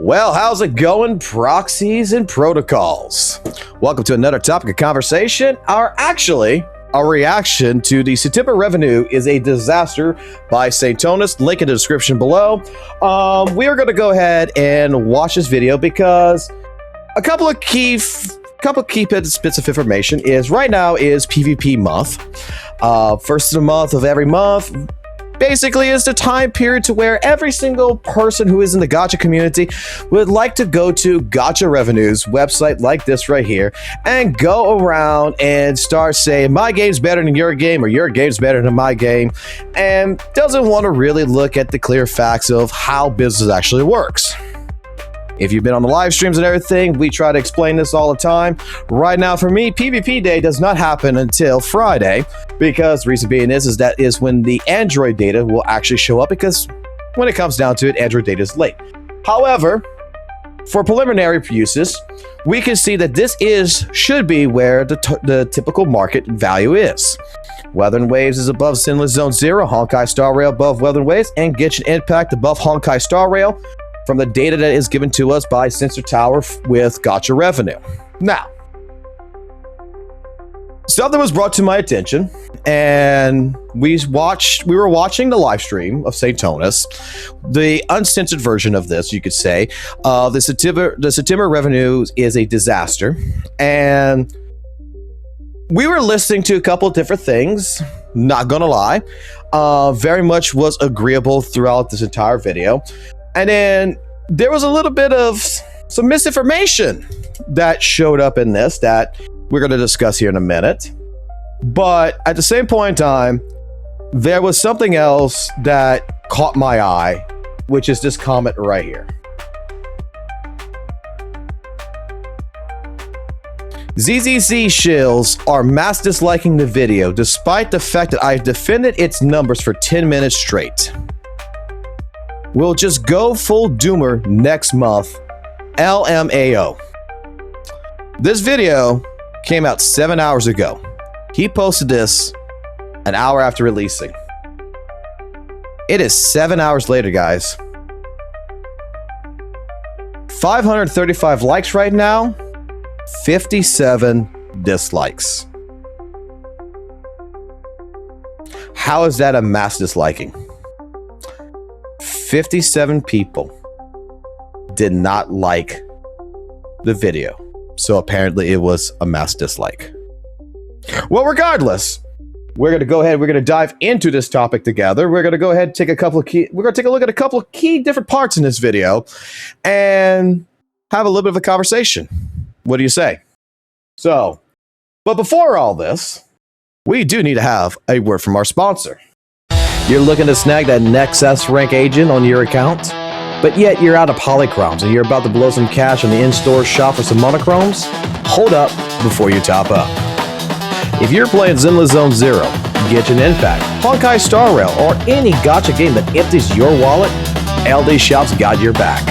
Well, how's it going, proxies and protocols? Welcome to another topic of conversation. A reaction to the September revenue is a disaster by Zenless. Link in the description below. We are going to go ahead and watch this video because a couple of key bits of information is right now is PvP month. First of the month of every month. Basically, is the time period to where every single person who is in the Gacha community would like to go to Gacha Revenue's website like this right here and go around and start saying, my game's better than your game or your game's better than my game, and doesn't want to really look at the clear facts of how business actually works. If you've been on the live streams and everything, we try to explain this all the time. Right now, for me, PvP day does not happen until Friday, because the reason being is that is when the Android data will actually show up, because when it comes down to it, Android data is late. However, for preliminary uses, we can see that this should be where the typical market value is. Weathering Waves is above Zenless Zone 0, Honkai Star Rail above Weathering Waves, and Genshin Impact above Honkai Star Rail, from the data that is given to us by Sensor Tower with Gacha Revenue. Now, something was brought to my attention, and we were watching the live stream of Zenless, the uncensored version of this, you could say. The September revenue is a disaster, and we were listening to a couple of different things. Not gonna lie, very much was agreeable throughout this entire video. And then there was a little bit of some misinformation that showed up in this that we're going to discuss here in a minute. But at the same point in time, there was something else that caught my eye, which is this comment right here. ZZZ shills are mass disliking the video despite the fact that I've defended its numbers for 10 minutes straight. We'll just go full doomer next month. LMAO. This video came out 7 hours ago. He posted this an hour after releasing. It is 7 hours later, guys. 535 likes right now, 57 dislikes. How is that a mass disliking? 57 people did not like the video. So apparently it was a mass dislike. Well, regardless, we're going to go ahead. We're going to dive into this topic together. We're going to go ahead and take a look at a couple of key different parts in this video and have a little bit of a conversation. What do you say? So, but before all this, we do need to have a word from our sponsor. You're looking to snag that next S-rank agent on your account, but yet you're out of polychromes and you're about to blow some cash on the in-store shop for some monochromes? Hold up before you top up. If you're playing Zenless Zone 0, Genshin Impact, Honkai Star Rail, or any gacha game that empties your wallet, LDSHOP's got your back.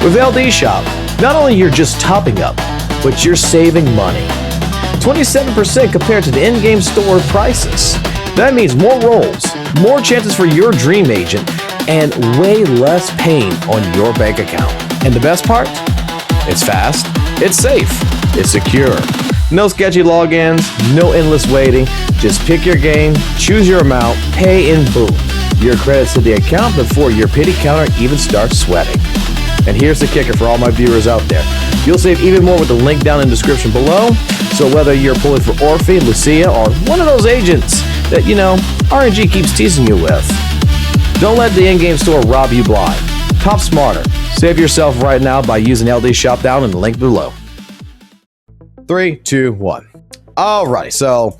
With LDSHOP, not only you're just topping up, but you're saving money. 27% compared to the in-game store prices. That means more rolls, more chances for your dream agent, and way less pain on your bank account. And the best part? It's fast, it's safe, it's secure. No sketchy logins, no endless waiting. Just pick your game, choose your amount, pay, and boom. Your credits to the account before your pity counter even starts sweating. And here's the kicker for all my viewers out there. You'll save even more with the link down in the description below. So whether you're pulling for Orphe, Lucia, or one of those agents that, RNG keeps teasing you with, don't let the in-game store rob you blind. Top smarter. Save yourself right now by using LDSHOP down in the link below. 3, 2, 1. Alright, so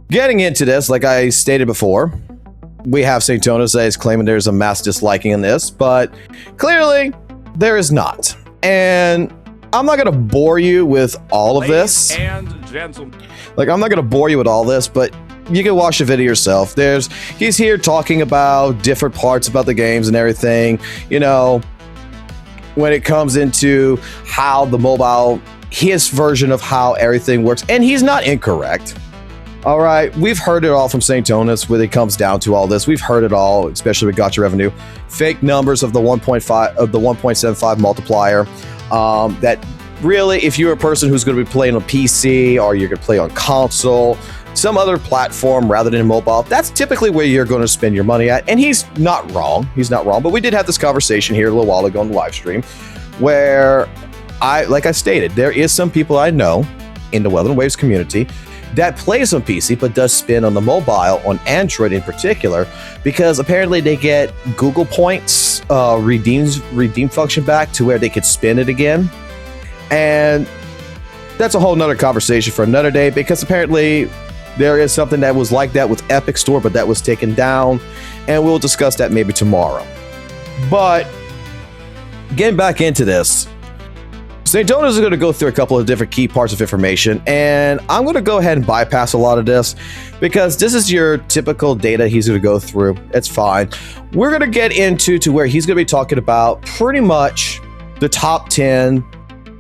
getting into this, like I stated before, we have Zenless that is claiming there's a mass disliking in this, but clearly there is not. And I'm not going to bore you with all of this. I'm not going to bore you with all this, but you can watch the video yourself. He's here talking about different parts about the games and everything, when it comes into how the mobile, his version of how everything works. And he's not incorrect. All right, we've heard it all from St. Jonas when it comes down to all this. We've heard it all, especially with Gacha revenue. Fake numbers of the 1.5 of the 1.75 multiplier. That really, if you're a person who's going to be playing on PC or you're going to play on console, some other platform rather than mobile, that's typically where you're going to spend your money at. And he's not wrong. He's not wrong. But we did have this conversation here a little while ago on the live stream where like I stated, there is some people I know in the Weather Waves community that plays on PC but does spend on the mobile, on Android in particular, because apparently they get Google points redeem function back to where they could spend it again. And that's a whole nother conversation for another day, because apparently there is something that was like that with Epic Store, but that was taken down, and we'll discuss that maybe tomorrow. But getting back into this, St. Jonas is going to go through a couple of different key parts of information, and I'm going to go ahead and bypass a lot of this because this is your typical data he's going to go through. It's fine. We're going to get into where he's going to be talking about pretty much the top 10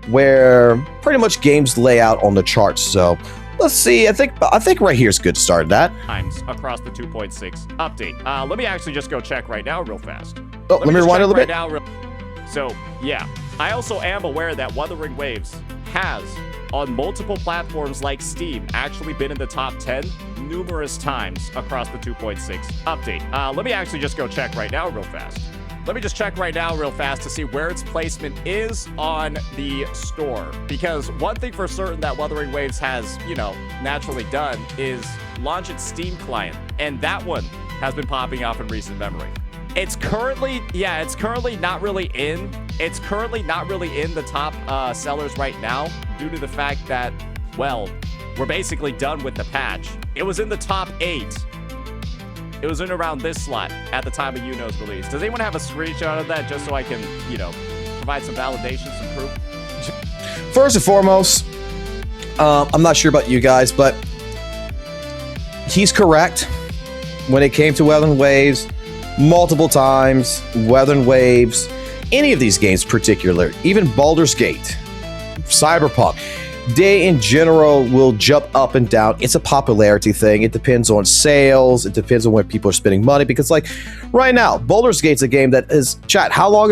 where pretty much games lay out on the charts. So let's see. I think right here is good to start that. Times across the 2.6 update. Let me actually just go check right now real fast. Oh, let me rewind a little bit. So, yeah. I also am aware that Wuthering Waves has, on multiple platforms like Steam, actually been in the top 10 numerous times across the 2.6 update. Let me actually just go check right now real fast. Let me just check right now real fast to see where its placement is on the store. Because one thing for certain that Wuthering Waves has, naturally done is launch its Steam client. And that one has been popping off in recent memory. It's currently not really in the top sellers right now due to the fact that, well, we're basically done with the patch. It was in the top 8. It was in around this slot at the time of Uno's release. Does anyone have a screenshot of that just so I can, provide some validation, some proof? First and foremost, I'm not sure about you guys, but he's correct when it came to Weather and Waves. Multiple times, Weather and Waves, any of these games in particular, even Baldur's Gate, Cyberpunk, they in general will jump up and down. It's a popularity thing. It depends on sales. It depends on where people are spending money. Because like right now, Baldur's Gate's a game that is, chat, how old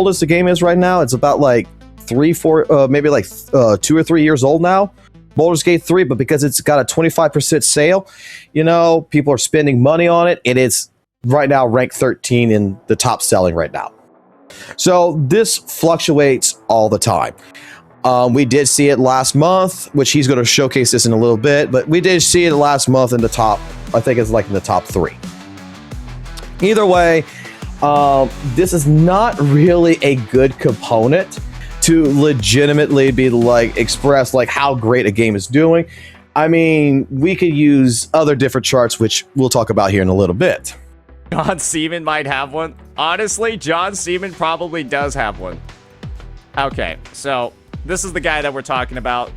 is the game is right now? It's about like 2 or 3 years old now. Baldur's Gate 3, but because it's got a 25% sale, people are spending money on it. It is right now ranked 13 in the top selling right now. So this fluctuates all the time. We did see it last month, which he's going to showcase this in a little bit, but we did see it last month in the top, I think it's like in the top 3. Either way, this is not really a good component to legitimately be like express like how great a game is doing. I mean, we could use other different charts, which we'll talk about here in a little bit. John Seaman might have one. Honestly, John Seaman probably does have one. Okay, so this is the guy that we're talking about.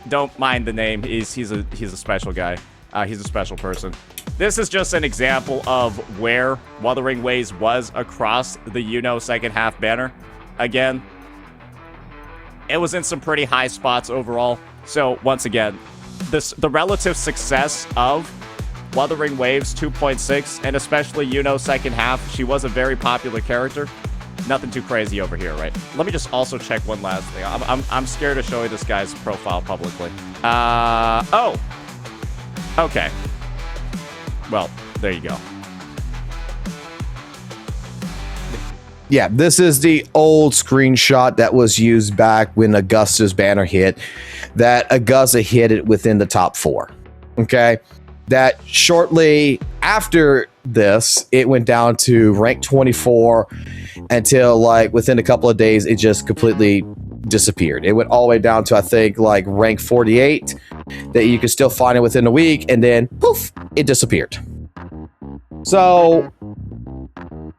Don't mind the name. He's a special guy. He's a special person. This is just an example of where Wuthering Waves was across the second half banner. Again, it was in some pretty high spots overall. So once again, the relative success of Wuthering Waves 2.6, and especially second half, she was a very popular character. Nothing too crazy over here, right? Let me just also check one last thing. I'm scared to show you this guy's profile publicly. Oh! Okay. Well, there you go. Yeah, this is the old screenshot that was used back when Augusta's banner hit. That Augusta hit it within the top 4. Okay? That shortly after this, it went down to rank 24 until like within a couple of days, it just completely disappeared. It went all the way down to, I think, like rank 48 that you could still find it within a week. And then poof, it disappeared. So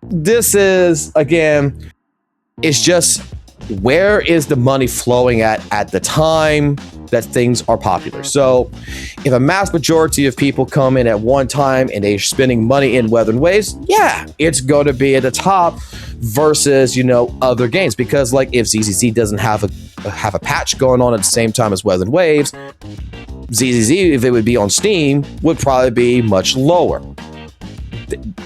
this is, again, it's just where is the money flowing at the time that things are popular. So if a mass majority of people come in at one time and they're spending money in Weather and Waves, yeah, it's going to be at the top versus, other games. Because like if ZZZ doesn't have a patch going on at the same time as Weather and Waves, ZZZ, if it would be on Steam, would probably be much lower.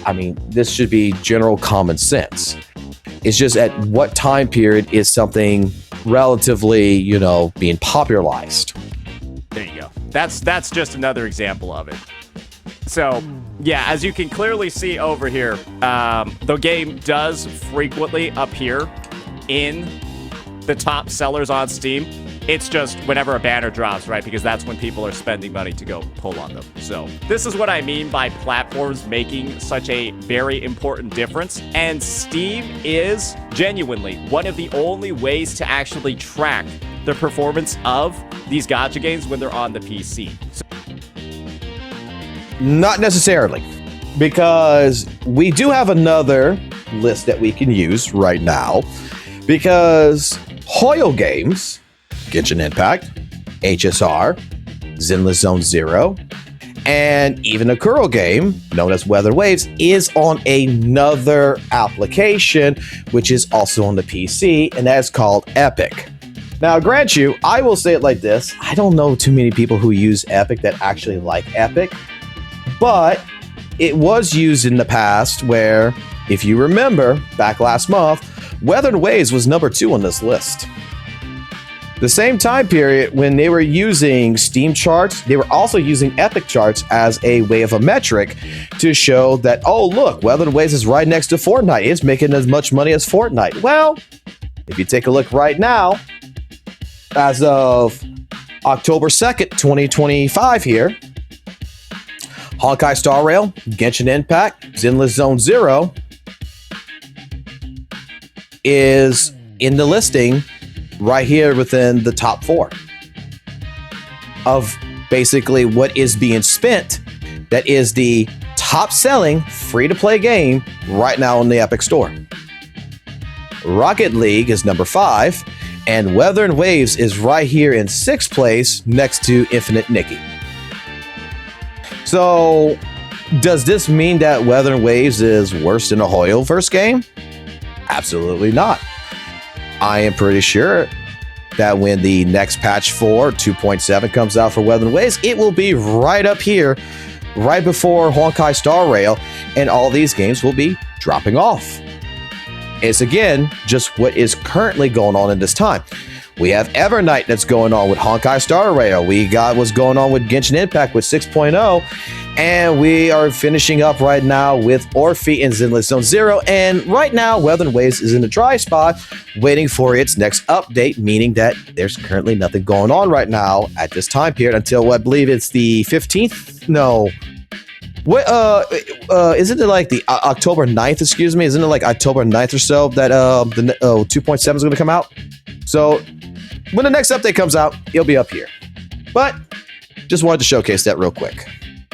I mean, this should be general common sense. It's just at what time period is something relatively, you know, being popularized. There you go. That's just another example of it. So, yeah, as you can clearly see over here, the game does frequently appear in the top sellers on Steam. It's just whenever a banner drops, right? Because that's when people are spending money to go pull on them. So this is what I mean by platforms making such a very important difference. And Steam is genuinely one of the only ways to actually track the performance of these gacha games when they're on the PC. Not necessarily, because we do have another list that we can use right now, because Hoyo Games, Genshin Impact, HSR, Zenless Zone Zero, and even a Kuro game known as Weather Waves is on another application, which is also on the PC, and that's called Epic. Now, grant you, I will say it like this. I don't know too many people who use Epic that actually like Epic, but it was used in the past where, if you remember, back last month, Weather Waves was number 2 on this list. The same time period when they were using Steam charts, they were also using Epic charts as a way of a metric to show that, oh, look, Weather Waves is right next to Fortnite. It's making as much money as Fortnite. Well, if you take a look right now, as of October 2nd, 2025 here, Honkai Star Rail, Genshin Impact, Zenless Zone Zero is in the listing right here within the top 4 of basically what is being spent. That is the top selling free-to-play game right now on the Epic Store. Rocket League is number 5, and Weather and Waves is right here in 6th place next to Infinite Nikki. So, does this mean that Weather and Waves is worse than a Hoyoverse game? Absolutely not. I am pretty sure that when the next patch 4 2.7 comes out for Weather and Waves, it will be right up here, right before Honkai Star Rail, and all these games will be dropping off. It's again just what is currently going on in this time. We have Evernight that's going on with Honkai Star Rail. We got what's going on with Genshin Impact with 6.0. And we are finishing up right now with Orphe and Zenless Zone Zero. And right now, Weather and Waves is in a dry spot, waiting for its next update, meaning that there's currently nothing going on right now at this time period until I believe it's the 15th. No. What isn't it like the October 9th, excuse me? Isn't it like October 9th or so that the 2.7 is going to come out? So when the next update comes out, it'll be up here. But just wanted to showcase that real quick.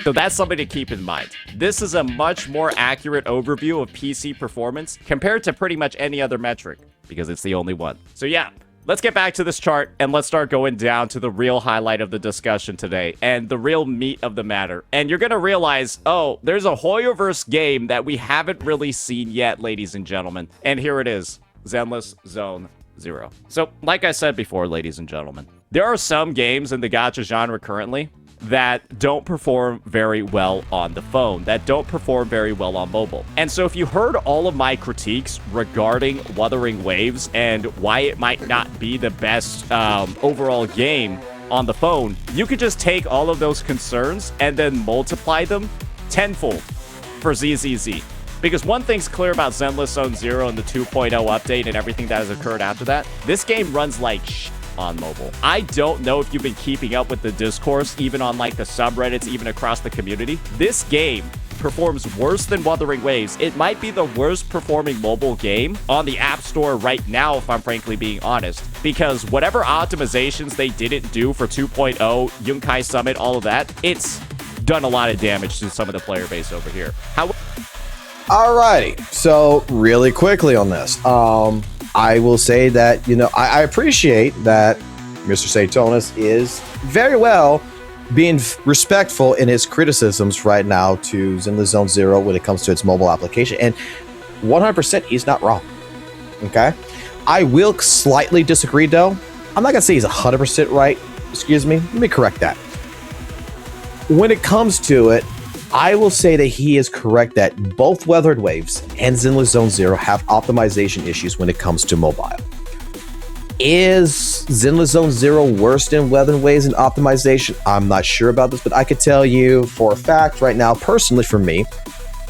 So that's something to keep in mind. This is a much more accurate overview of PC performance compared to pretty much any other metric, because it's the only one. So yeah, let's get back to this chart and let's start going down to the real highlight of the discussion today and the real meat of the matter. And you're going to realize, oh, there's a Hoyoverse game that we haven't really seen yet, ladies and gentlemen. And here it is, Zenless Zone Zero. So like I said before, ladies and gentlemen, there are some games in the gacha genre currently that don't perform very well on the phone, that don't perform very well on mobile. And so if you heard all of my critiques regarding Wuthering Waves and why it might not be the best overall game on the phone, you could just take all of those concerns and then multiply them tenfold for ZZZ. Because one thing's clear about Zenless Zone Zero and the 2.0 update and everything that has occurred after that, this game runs like on mobile. I don't know if you've been keeping up with the discourse, even on like the subreddits, even across the community. This game performs worse than Wuthering Waves. It might be the worst performing mobile game on the App Store right now, if I'm frankly being honest, because whatever optimizations they didn't do for 2.0, Yunkai Summit, all of that, it's done a lot of damage to some of the player base over here. Alrighty, so really quickly on this, I will say that, you know, I appreciate that Mr. Satonis is very well being respectful in his criticisms right now to Zenless Zone Zero when it comes to its mobile application, and 100% he's not wrong. Okay, I will slightly disagree though. I'm not gonna say he's 100% right. Excuse me, let me correct that. when it comes to it, I will say that he is correct that both Weathered Waves and Zenless Zone Zero have optimization issues when it comes to mobile. Is Zenless Zone Zero worse than Weathered Waves in optimization? I'm not sure about this, but I could tell you for a fact right now, personally for me,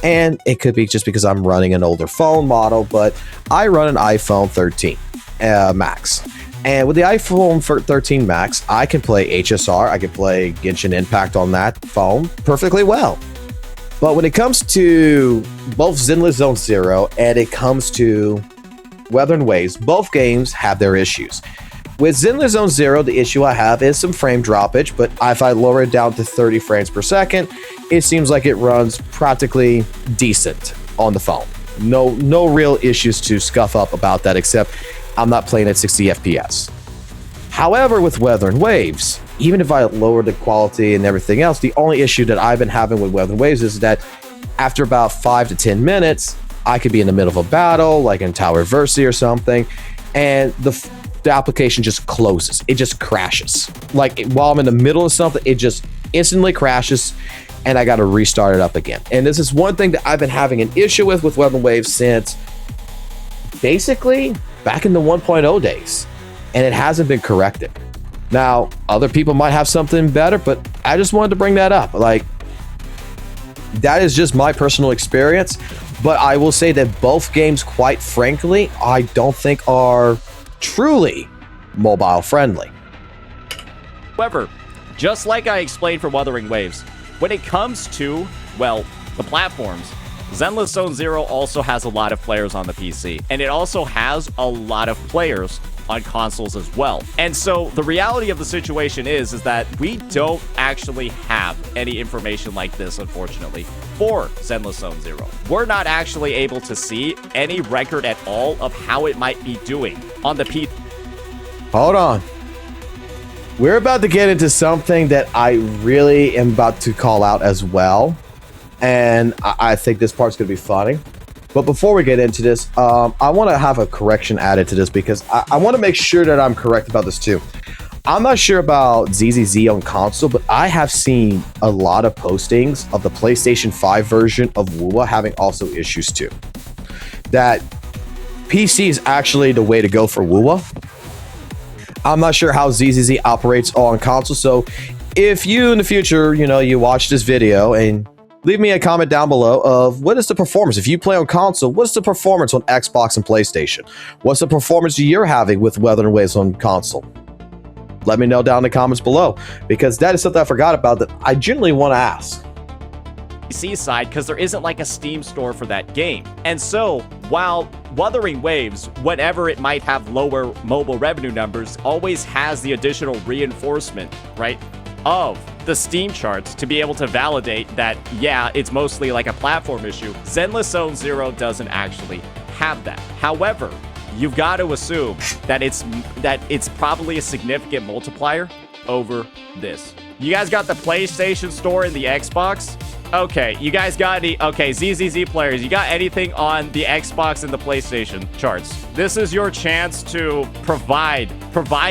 and it could be just because I'm running an older phone model, but I run an iPhone 13 Max. And with the iPhone 13 Max, I can play HSR, I can play Genshin Impact on that phone perfectly well. But when it comes to both Zenless Zone Zero and it comes to Weathered Waves, both games have their issues. With Zenless Zone Zero, the issue I have is some frame droppage, but if I lower it down to 30 frames per second, it seems like it runs practically decent on the phone. No real issues to scuff up about that, except I'm not playing at 60 FPS. However, with Weathered Waves, even if I lower the quality and everything else, the only issue that I've been having with Weathered Waves is that after about 5 to 10 minutes, I could be in the middle of a battle, like in Tower Versi or something, and the application just closes. It just crashes. Like while I'm in the middle of something, it just instantly crashes, and I got to restart it up again. And this is one thing that I've been having an issue with Weathered Waves since basically back in the 1.0 days, and it hasn't been corrected. Now, other people might have something better, but I just wanted to bring that up. Like, that is just my personal experience, but I will say that both games, quite frankly, I don't think are truly mobile friendly. However, just like I explained for Wuthering Waves, when it comes to, well, the platforms, Zenless Zone Zero also has a lot of players on the PC, and it also has a lot of players on consoles as well. And so the reality of the situation is that we don't actually have any information like this, unfortunately, for Zenless Zone Zero. We're not actually able to see any record at all of how it might be doing on the PC. Hold on. We're about to get into something that I really am about to call out as well. And I think this part's going to be funny. But before we get into this, I want to have a correction added to this because I want to make sure that I'm correct about this too. I'm not sure about ZZZ on console, but I have seen a lot of postings of the PlayStation 5 version of WUWA having also issues too. That PC is actually the way to go for WUWA. I'm not sure how ZZZ operates on console, so if you in the future, you watch this video and leave me a comment down below of what is the performance. If you play on console, what's the performance on Xbox and PlayStation? What's the performance you're having with Weathered Waves on console? Let me know down in the comments below, because that is something I forgot about that I genuinely want to ask. PC side, because there isn't like a Steam store for that game. And so, while Wuthering Waves, whenever it might have lower mobile revenue numbers, always has the additional reinforcement, right, of the Steam charts to be able to validate that, yeah, it's mostly like a platform issue. Zenless Zone Zero doesn't actually have that. However, you've got to assume that it's probably a significant multiplier over this. You guys got the PlayStation Store and the Xbox? Okay, you guys got any... Okay, ZZZ players, you got anything on the Xbox and the PlayStation charts? This is your chance to provide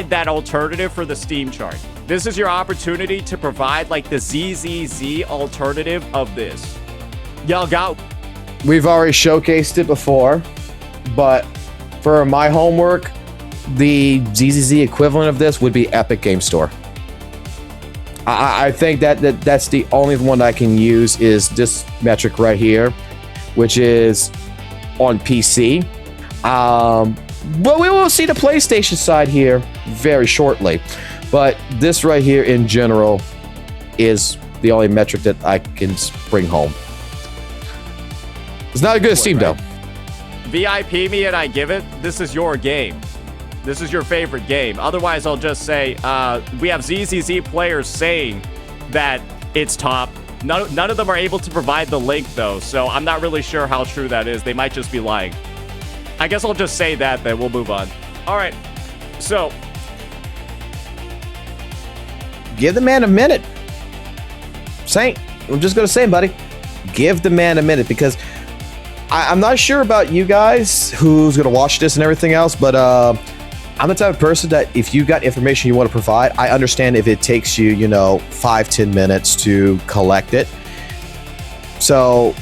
that alternative for the Steam chart. This is your opportunity to provide like the ZZZ alternative of this. Y'all got... We've already showcased it before, but for my homework, the ZZZ equivalent of this would be Epic Game Store. I think that's the only one I can use is this metric right here, which is on PC. But we will see the PlayStation side here very shortly. But this right here in general is the only metric that I can bring home. It's not a good as Steam though. VIP me and I give it. This is your game. This is your favorite game. Otherwise, I'll just say we have ZZZ players saying that it's top. None of them are able to provide the link, though, so I'm not really sure how true that is. They might just be lying. I guess I'll just say that, then we'll move on. All right, so... Give the man a minute. Saint, I'm just going to say, buddy, give the man a minute, because I'm not sure about you guys who's going to watch this and everything else, but I'm the type of person that if you got information you want to provide, I understand if it takes you, 5-10 minutes to collect it. So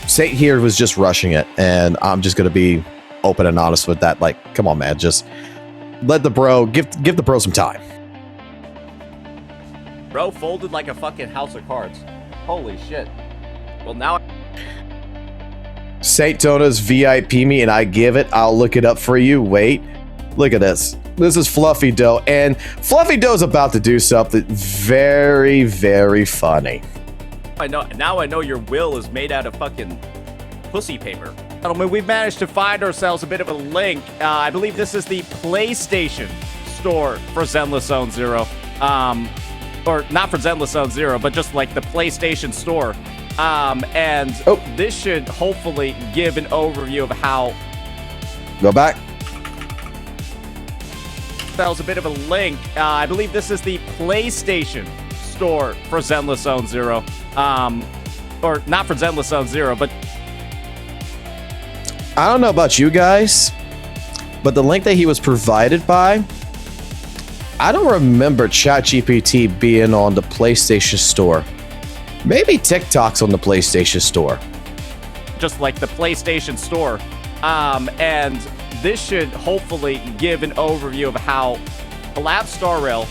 Saint here was just rushing it, and I'm just going to be open and honest with that. Like, come on, man, just let the bro, give the bro some time. Bro folded like a fucking house of cards. Holy shit. Well, now... Saint Tona's VIP me and I give it. I'll look it up for you. Wait. Look at this. This is Fluffy Dough, and Fluffy Dough's about to do something very, very funny. Now I know your will is made out of fucking pussy paper. Gentlemen, we've managed to find ourselves a bit of a link. I believe this is the PlayStation store for Zenless Zone Zero. Or not for Zenless Zone Zero, but just like the PlayStation store. This should hopefully give an overview of how... Go back. That was a bit of a link. I believe this is the PlayStation store for Zenless Zone Zero. Or not for Zenless Zone Zero, but... I don't know about you guys, but the link that he was provided by, I don't remember ChatGPT being on the PlayStation store. Maybe TikTok's on the PlayStation store. Just like the PlayStation store. And this should hopefully give an overview of how Collapse Star Rail,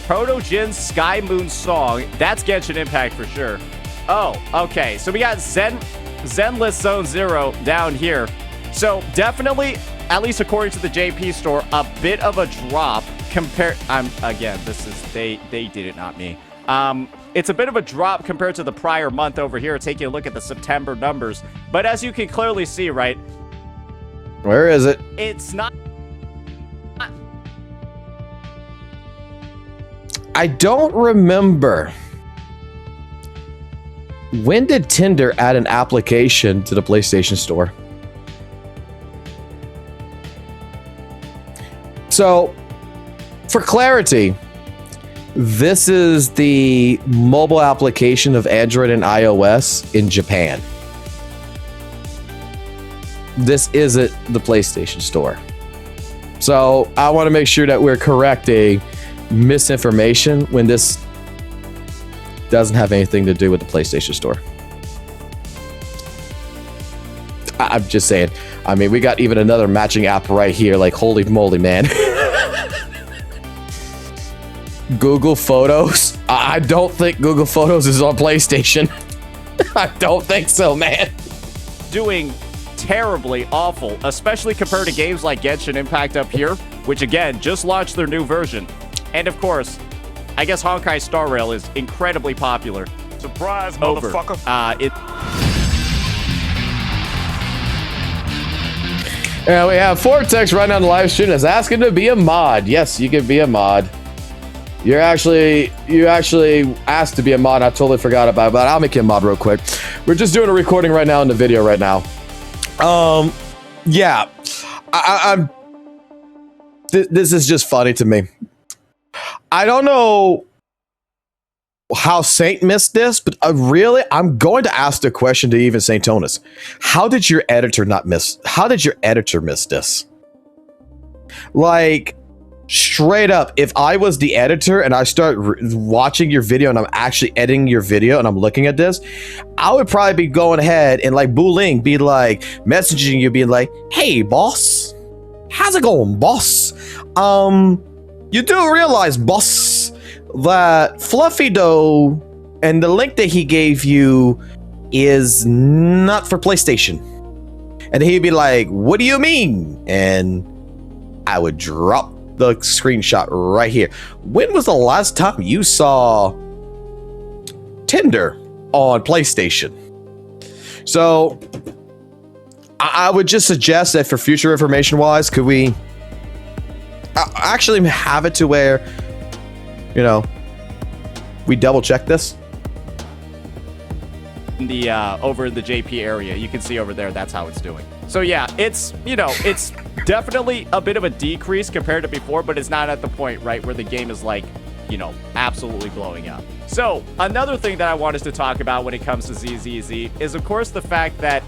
Proto Jin's Sky Moon Song, that's Genshin Impact for sure. Oh, okay. So we got Zenless Zone Zero down here. So definitely, at least according to the JP store, a bit of a drop compared... again, this is... They did it, not me. It's a bit of a drop compared to the prior month over here, taking a look at the September numbers. But as you can clearly see, right? Where is it? It's not... I don't remember. When did Tinder add an application to the PlayStation Store? So, for clarity, this is the mobile application of Android and iOS in Japan. This isn't the PlayStation Store. So, I want to make sure that we're correcting misinformation when this doesn't have anything to do with the PlayStation Store. I'm just saying. I mean, we got even another matching app right here. Like, holy moly, man. Google Photos? I don't think Google Photos is on PlayStation. I don't think so, man. Doing terribly awful, especially compared to games like Genshin Impact up here, which again, just launched their new version. And of course, I guess Honkai Star Rail is incredibly popular. Surprise, motherfucker. Yeah, we have Vortex right now on the live stream that's asking to be a mod. Yes, you can be a mod. You actually asked to be a mod. I totally forgot about it, but I'll make you a mod real quick. We're just doing a recording right now in the video right now. Yeah, this is just funny to me. I don't know how Saint missed this, but really, I'm going to ask the question to even Saint Tonas. How did your editor miss this? Like, straight up, if I was the editor and I start watching your video and I'm actually editing your video and I'm looking at this, I would probably be going ahead and like Ling be like messaging you, being like, "Hey, boss, how's it going, boss? You do realize, boss, that Fluffy Dough and the link that he gave you is not for PlayStation." And he'd be like, "What do you mean?" And I would drop the screenshot right here. When was the last time you saw Tinder on PlayStation? So I would just suggest that for future information wise, could we actually have it to where, we double check this? The over in the JP area, you can see over there, that's how it's doing. So yeah, it's it's definitely a bit of a decrease compared to before, but it's not at the point right where the game is like absolutely blowing up. So another thing that I wanted to talk about when it comes to ZZZ is of course the fact that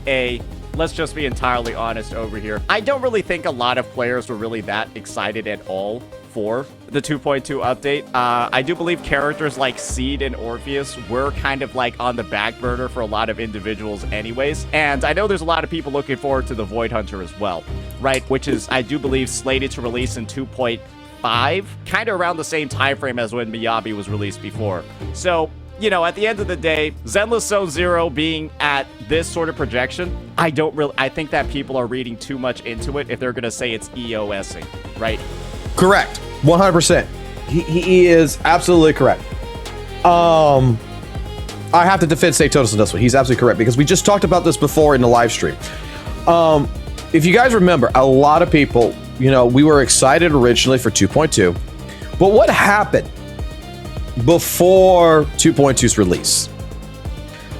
let's just be entirely honest over here. I don't really think a lot of players were really that excited at all for the 2.2 update. I do believe characters like Seed and Orpheus were kind of like on the back burner for a lot of individuals anyways. And I know there's a lot of people looking forward to the Void Hunter as well, right? Which is, I do believe, slated to release in 2.5, kind of around the same time frame as when Miyabi was released before. So, you know, at the end of the day, Zenless Zone Zero being at this sort of projection, I think that people are reading too much into it if they're gonna say it's EOSing, right? Correct. 100%. He is absolutely correct. I have to defend Satotos on this one. He's absolutely correct because we just talked about this before in the live stream. If you guys remember, a lot of people, you know, we were excited originally for 2.2, but what happened before 2.2's release,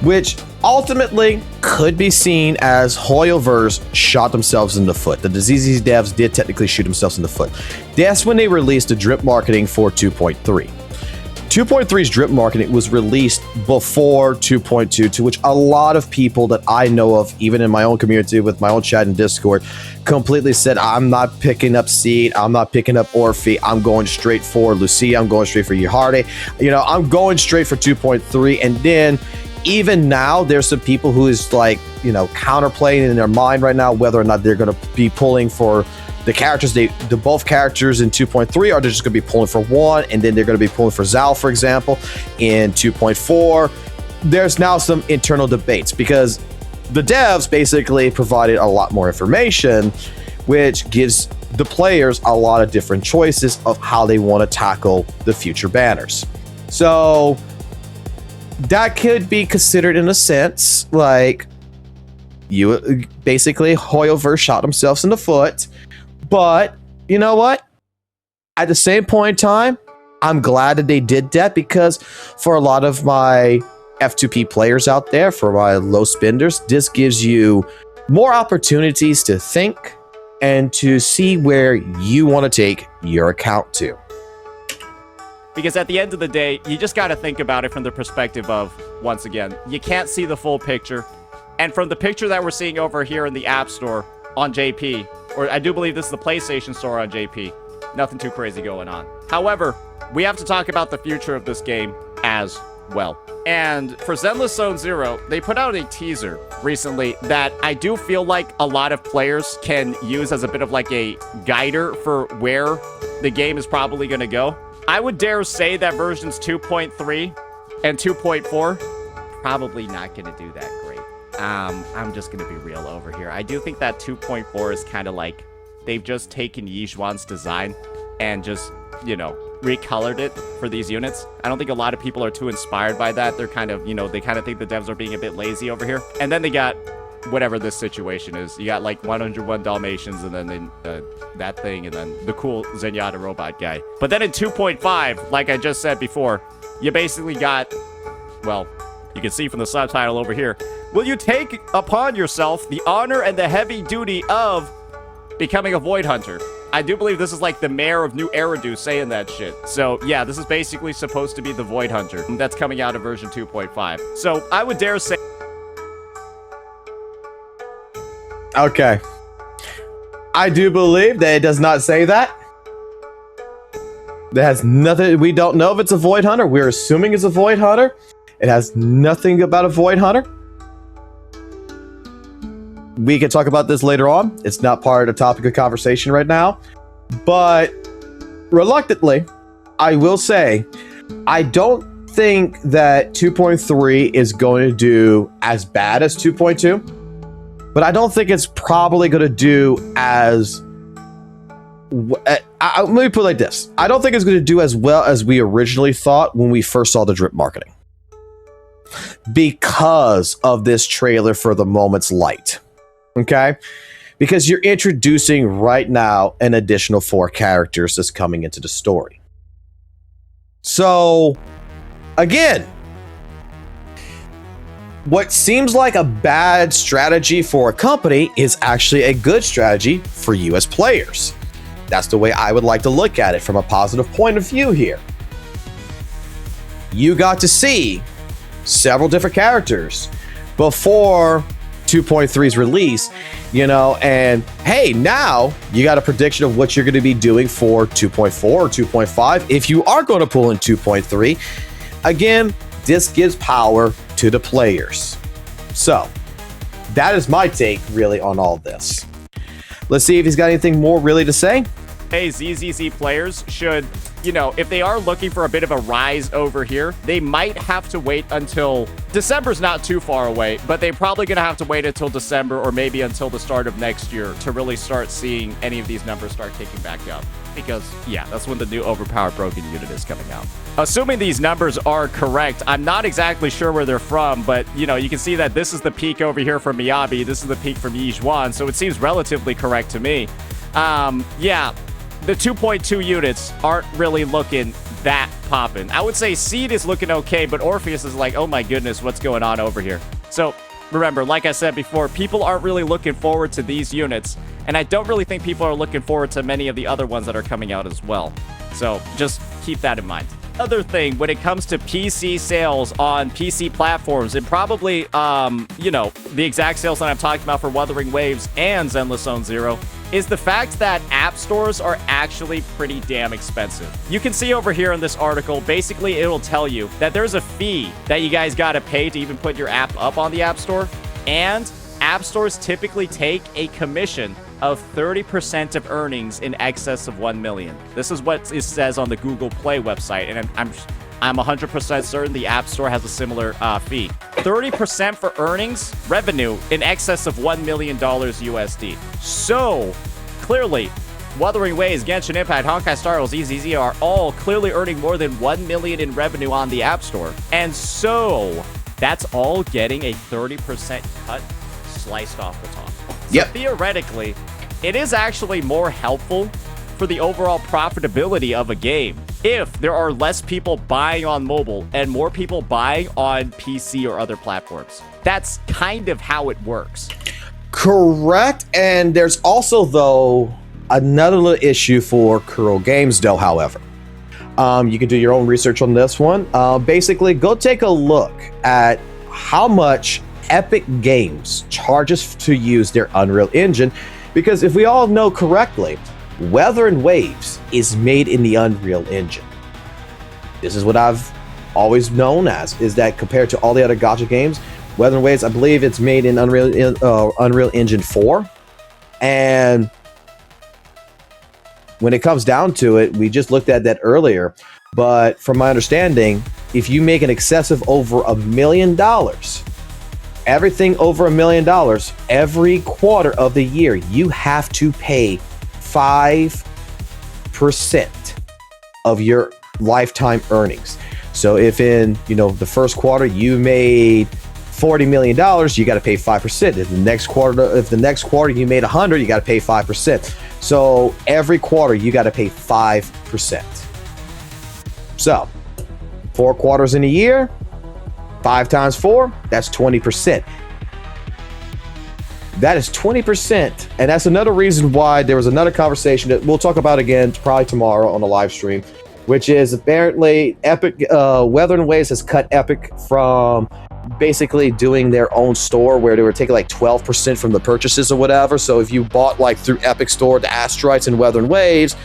which ultimately could be seen as Hoyoverse shot themselves in the foot. The Disease devs did technically shoot themselves in the foot. That's when they released the drip marketing for 2.3. 2.3's drip marketing was released before 2.2, to which a lot of people that I know of, even in my own community with my own chat and Discord, completely said, I'm not picking up Seed, I'm not picking up Orphe, I'm going straight for Lucia, I'm going straight for Yaharte. You know, I'm going straight for 2.3, and then even now, there's some people who is like, you know, counterplaying in their mind right now whether or not they're going to be pulling for the characters. The both characters in 2.3 are they just going to be pulling for one, and then they're going to be pulling for Zal, for example, in 2.4. There's now some internal debates because the devs basically provided a lot more information, which gives the players a lot of different choices of how they want to tackle the future banners. So that could be considered in a sense like you basically Hoyoverse shot themselves in the foot. But you know what? At the same point in time, I'm glad that they did that because for a lot of my F2P players out there, for my low spenders, this gives you more opportunities to think and to see where you want to take your account to. Because at the end of the day, you just got to think about it from the perspective of, once again, you can't see the full picture. And from the picture that we're seeing over here in the App Store on JP, or I do believe this is the PlayStation Store on JP, nothing too crazy going on. However, we have to talk about the future of this game as well. And for Zenless Zone Zero, they put out a teaser recently that I do feel like a lot of players can use as a bit of like a guider for where the game is probably going to go. I would dare say that versions 2.3 and 2.4 probably not going to do that great. I'm just going to be real over here. I do think that 2.4 is kind of like they've just taken Yizhuan's design and just, you know, recolored it for these units. I don't think a lot of people are too inspired by that. They're kind of, you know, they kind of think the devs are being a bit lazy over here. And then they got whatever this situation is. You got like 101 Dalmatians and then that thing and then the cool Zenyatta robot guy. But then in 2.5, like I just said before, you basically got, well, you can see from the subtitle over here, will you take upon yourself the honor and the heavy duty of becoming a Void Hunter? I do believe this is like the mayor of New Eridu saying that shit. So yeah, this is basically supposed to be the Void Hunter. That's coming out of version 2.5. So I would dare say... Okay. I do believe that it does not say that. That has nothing... We don't know if it's a Void Hunter. We're assuming it's a Void Hunter. It has nothing about a Void Hunter. We can talk about this later on. It's not part of the topic of conversation right now. But reluctantly, I will say, I don't think that 2.3 is going to do as bad as 2.2. But I don't think it's probably going to do as... let me put it like this. I don't think it's going to do as well as we originally thought when we first saw the drip marketing. Because of this trailer for the Moment's Light. Okay? Because you're introducing right now an additional 4 characters that's coming into the story. So, again, what seems like a bad strategy for a company is actually a good strategy for you as players. That's the way I would like to look at it from a positive point of view here. You got to see several different characters before 2.3's release, you know, and hey, now you got a prediction of what you're going to be doing for 2.4 or 2.5 if you are going to pull in 2.3. Again, this gives power to the players. So that is my take really on all this. Let's see if he's got anything more really to say. Hey, ZZZ players should, you know, if they are looking for a bit of a rise over here, they might have to wait until December's not too far away, but they're probably going to have to wait until December or maybe until the start of next year to really start seeing any of these numbers start kicking back up. Because, yeah, that's when the new overpowered broken unit is coming out. Assuming these numbers are correct, I'm not exactly sure where they're from, but, you know, you can see that this is the peak over here from Miyabi, this is the peak from Yijuan, so it seems relatively correct to me. Yeah, the 2.2 units aren't really looking that poppin'. I would say Seed is looking okay, but Orpheus is like, oh my goodness, what's going on over here? So, remember, like I said before, people aren't really looking forward to these units, and I don't really think people are looking forward to many of the other ones that are coming out as well. So, just keep that in mind. Other thing, when it comes to PC sales on PC platforms, and probably, you know, the exact sales that I'm talking about for Wuthering Waves and Zenless Zone Zero, is the fact that app stores are actually pretty damn expensive. You can see over here in this article, basically it'll tell you that there's a fee that you guys gotta pay to even put your app up on the App Store, and app stores typically take a commission of 30% of earnings in excess of 1 million. This is what it says on the Google Play website, and I'm 100% certain the App Store has a similar fee. 30% for earnings, revenue in excess of $1 million USD. So, clearly, Wuthering Waves, Genshin Impact, Honkai Star Rail, ZZZ are all clearly earning more than 1 million in revenue on the App Store. And so, that's all getting a 30% cut sliced off the top. So yep. Theoretically, it is actually more helpful for the overall profitability of a game if there are less people buying on mobile and more people buying on PC or other platforms. That's kind of how it works. Correct. And there's also, though, another little issue for Kuro Games, though, however. You can do your own research on this one. Basically, go take a look at how much Epic Games charges to use their Unreal Engine, because if we all know correctly, Wuthering Waves is made in the Unreal Engine. This is what I've always known as, is that compared to all the other Gacha games, Wuthering Waves, I believe it's made in Unreal Engine 4. And when it comes down to it, we just looked at that earlier, but from my understanding, if you make an excessive over $1 million, everything over $1 million, every quarter of the year, you have to pay 5% of your lifetime earnings. So if in, you know, the first quarter you made $40 million, you got to pay 5%. If the next quarter you made 100, you got to pay 5%. So every quarter you got to pay 5%. So 4 quarters in a year, 5 times 4, that's 20%. That is 20%. And that's another reason why there was another conversation that we'll talk about again probably tomorrow on the live stream, which is apparently Epic, Wuthering Waves has cut Epic from basically doing their own store where they were taking like 12% from the purchases or whatever. So if you bought like through Epic Store, the Astrites and Wuthering Waves,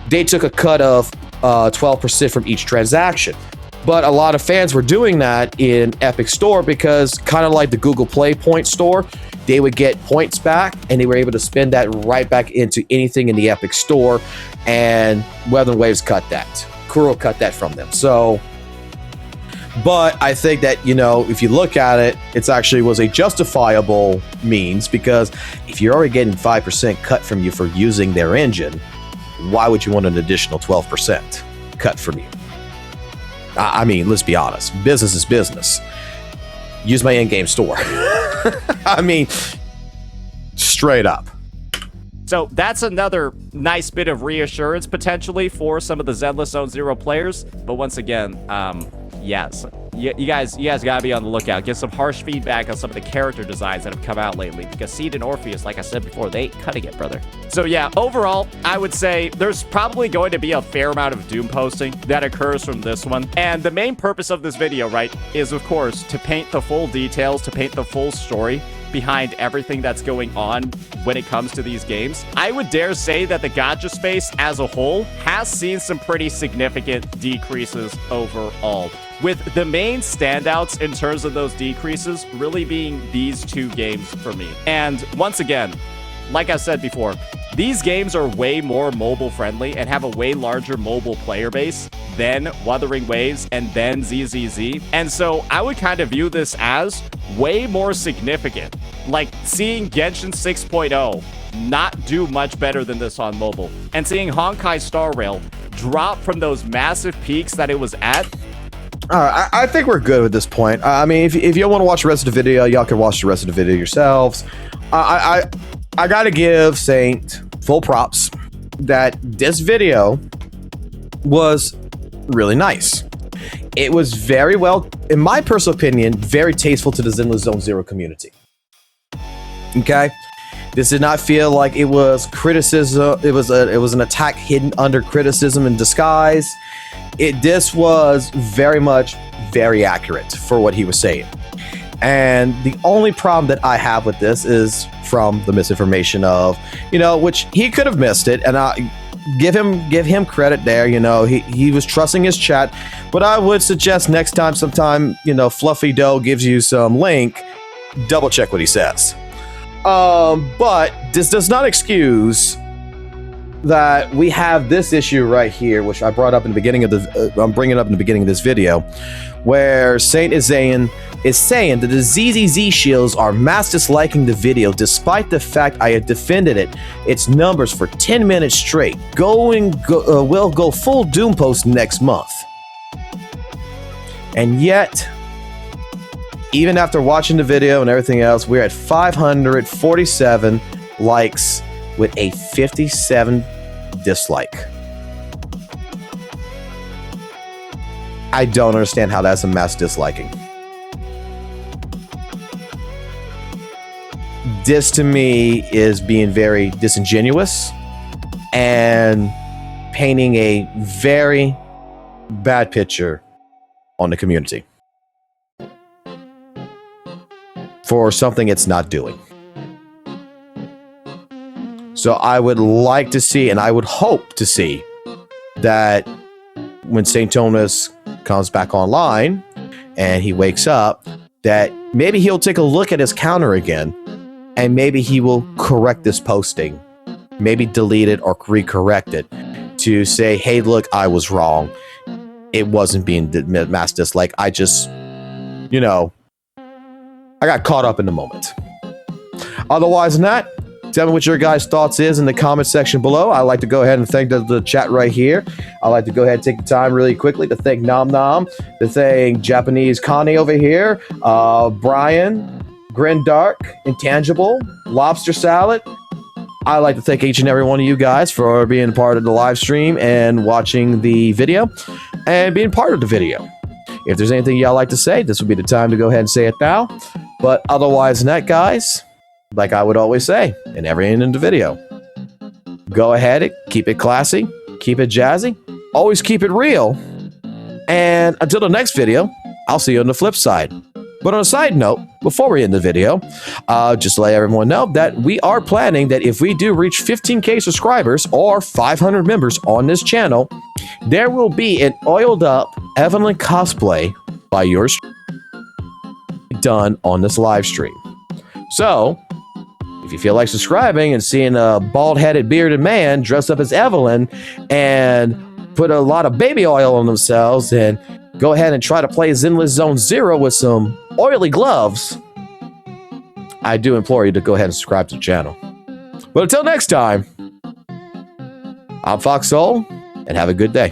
they took a cut of 12% from each transaction. But a lot of fans were doing that in Epic Store because, kind of like the Google Play Point Store, they would get points back and they were able to spend that right back into anything in the Epic Store, and Wuthering Waves cut that. Kuro cut that from them. So, but I think that, you know, if you look at it, it's actually was a justifiable means, because if you're already getting 5% cut from you for using their engine, why would you want an additional 12% cut from you? I mean, let's be honest. Business is business. Use my in-game store. I mean, straight up. So that's another nice bit of reassurance potentially for some of the Zenless Zone Zero players. But once again, yes, you guys gotta be on the lookout. Get some harsh feedback on some of the character designs that have come out lately, because Seed and Orpheus, like I said before, they ain't cutting it, brother. So yeah, overall, I would say there's probably going to be a fair amount of Doom posting that occurs from this one. And the main purpose of this video, right, is of course to paint the full details, to paint the full story, behind everything that's going on when it comes to these games, I would dare say that the gacha space as a whole has seen some pretty significant decreases overall, with the main standouts in terms of those decreases really being these two games for me. And once again, like I said before, these games are way more mobile friendly and have a way larger mobile player base than Wuthering Waves and then ZZZ. And so I would kind of view this as way more significant. Like seeing Genshin 6.0 not do much better than this on mobile, and seeing Honkai Star Rail drop from those massive peaks that it was at. All right, I think we're good at this point. I mean, if you want to watch the rest of the video, y'all can watch the rest of the video yourselves. I gotta give Saint full props that this video was really nice. It was very well, in my personal opinion, very tasteful to the Zenless Zone Zero community. Okay, this did not feel like it was criticism. It was an attack hidden under criticism in disguise. This was very much very accurate for what he was saying. And the only problem that I have with this is from the misinformation of, which he could have missed it, and I give him credit there. He was trusting his chat, but I would suggest next time, sometime, Fluffy Doe gives you some link, double check what he says. But this does not excuse that we have this issue right here, which I brought up in the beginning of I'm bringing up in the beginning of this video, where Saint is saying that the ZZZ shields are mass disliking the video despite the fact I had defended its numbers for 10 minutes straight. We'll go full Doom post next month. And yet, even after watching the video and everything else, we're at 547 likes with a 57 dislike. I don't understand how that's a mass disliking. This to me is being very disingenuous and painting a very bad picture on the community for something it's not doing. So I would like to see, and I would hope to see, that when St. Thomas comes back online and he wakes up, that maybe he'll take a look at his counter again, and maybe he will correct this posting, maybe delete it or recorrect it to say, hey, look, I was wrong. It wasn't being mass dislike. I just, I got caught up in the moment. Otherwise than that, tell me what your guys' thoughts is in the comment section below. I'd like to go ahead and thank the chat right here. I'd like to go ahead and take the time really quickly to thank Nom Nom, to thank Japanese Connie over here, Brian, Grindark, Intangible, Lobster Salad. I'd like to thank each and every one of you guys for being part of the live stream and watching the video and being part of the video. If there's anything y'all like to say, this would be the time to go ahead and say it now. But otherwise than that, guys, like I would always say in every end of the video, go ahead, keep it classy, keep it jazzy, always keep it real. And until the next video, I'll see you on the flip side. But on a side note, before we end the video, just to let everyone know that we are planning that if we do reach 15K subscribers or 500 members on this channel, there will be an oiled up Evelyn cosplay by yours done on this live stream. So, if you feel like subscribing and seeing a bald-headed bearded man dressed up as Evelyn and put a lot of baby oil on themselves and go ahead and try to play Zenless Zone Zero with some oily gloves, I do implore you to go ahead and subscribe to the channel. But until next time, I'm FOXSOL, and have a good day.